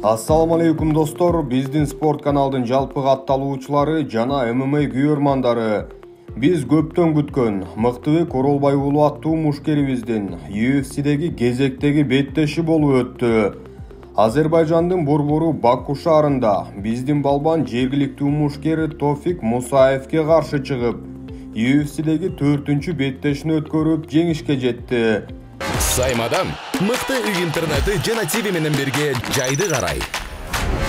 Assalamu alaikum dostlar, bizdin sport kanalдын жалпы катталуучулары жана ММА күйөрмандары. Биз көптөн күткөн Мыктыбек Оролбай уулу аттуу мушкерибиздин UFC'деги кезектеги беттеши болуп өттү. Азербайжандын борбору Баку шаарында биздин балбан жергиликтүү мушкер Тофик Мусаевке каршы чыгып, UFC'деги 4-чү беттешин өткөрүп жеңишке жетти. Саймадан мыкты интернети жана ТВ менен бирге жайды карай.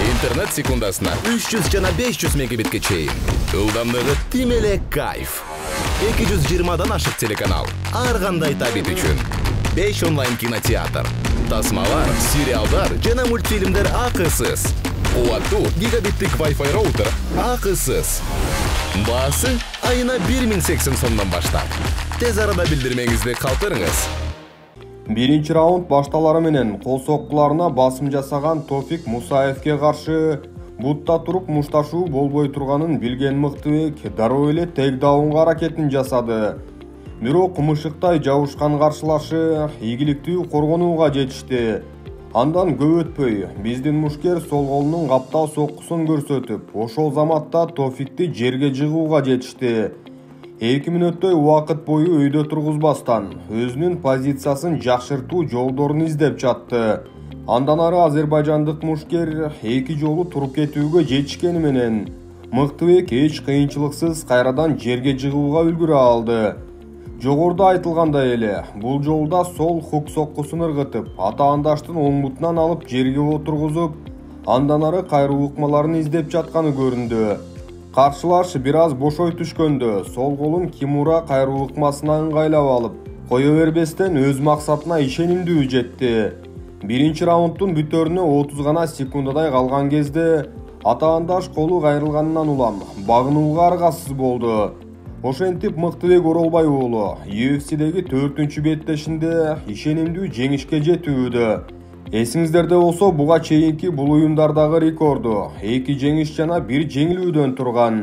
Интернет секундасына 300 жана 500 мегабитке чейин. Ылдамдыгы тим эле кайф. 220дан ашык телеканал. Ар кандай табит үчүн. 5 онлайн кинотеатр. Тасмалар, сериалдар жана мультфильмдер акысыз. Кубаттуу гигабиттик Wi-Fi роутер акысыз. Баасы айына 1080 сомдон баштап. Тез арада билдирмеңизди калтырыңыз. Биринчи раунд башталары менен кол соккуларына басым жасаган Тофик Мусаевке каршы бутта туруп мушташуу болбой турганын билген Мыктыбек дароо эле тейкдаунга аракетин жасады. Бирок кумушуктай жабышкан каршылашы ийгиликтүү коргонууга жетишти. Андан көп өтпөй биздин мушкер сол колунун каптал соккусун көрсөтүп, ошол заматта Тофикти жерге жыгууга жетишти. 2 мүнөттөй убакыт бою өйдө тургузбастан өзүнүн позициясын жакшыртуу жолдорун издеп жатты. Андан ары азербайжандык мушкер 2 жолу туруп кетүүгө жетишкени менен Мыктыбек эч кыйынчылыксыз кайрадан жерге жыгууга үлгүрө алды. Жогоруда айтылгандай эле, бул жолда сол хук соккусун ыргытып, атаандаштын оң бутунан алып жерге отургузуп, андан ары кайруу ыкмаларын издеп жатканы көрүндү. Каршылаш бир аз бошой түшкөндө сол колун Кимура кайруу ыкмасына ыңгайлап алып, кое бербестен өз максатына ишенимдүү жетти. Биринчи раундтун бүтөрүнө 30 гана секундадай калган кезде атаандаш колу кайрылганынан улам багынууга аргасыз болду. Ошентип Мыктыбек Оролбай уулу UFC'деги 4-чү беттешинде ишенимдүү жеңишке жетүүдө. Эсиңиздерде болсо, буга чейинки бул уюмдардагы рекорду 2 жеңиш жана 1 жеңилүүдөн турган.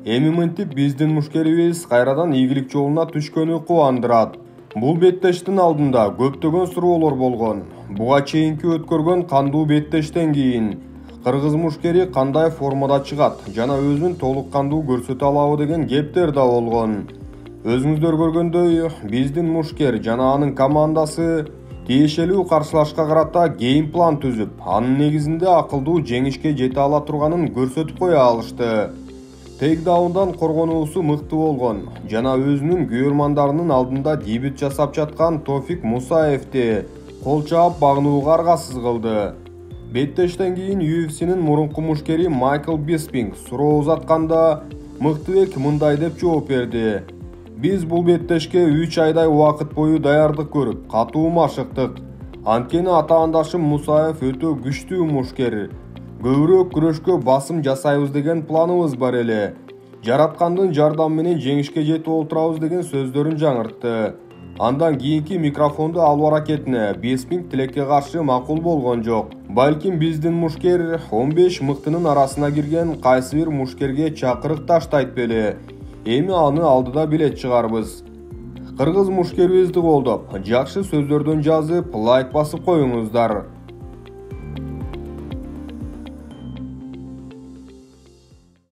Эми мынтип биздин мушкерибиз кайрадан ийгилик жолуна түшкөнү кубандырат. Бул беттештин алдында көптөгөн суроолор болгон. Буга чейинки өткөргөн кандуу беттештен кийин кыргыз мушкери кандай формада чыгат жана өзүн толук кандуу көрсөтө алабы деген кептер да болгон. Өзүңүздөр көргөндөй, биздин мушкер жана анын командасы тиешелүү каршылашка карата геймплан түзүп, анын негизинде акылдуу жеңишке жете ала турганын көрсөтүп кое алышты. Тейкдаундан коргонуусу мыкты болгон жана өзүнүн күйөрмандарынын алдында дебют жасап жаткан Тофик Мусаевти кол чаап багынууга аргасыз кылды. Беттештен кийин UFC'нин мурунку мушкери Майкл Биспинг суроо узатканда Мыктыбек мындай деп жооп берди: "Биз бул беттешке 3 айдай убакыт бою даярдык көрүп, катуу машыктык. Анткени атаандашым Мусаев өтө күчтүү мушкер. Көбүрөөк күрөшкө басым жасайбыз деген планыбыз бар эле. Жараткандын жардамы менен жеңишке жетип олтурабыз" деген сөздөрүн жаңыртты. Андан кийинки микрофонду алуу аракетине Биспинг тилекке каршы макул болгон жок. Балким биздин мушкер 15 мыктынын арасына кирген кайсы бир мушкерге чакырык таштайт беле. Эми аны алдыда билет чыгарбыз. Кыргыз мушкерибизди колдоп, жакшы сөздөрдөн жазып, лайк басып коюңуздар.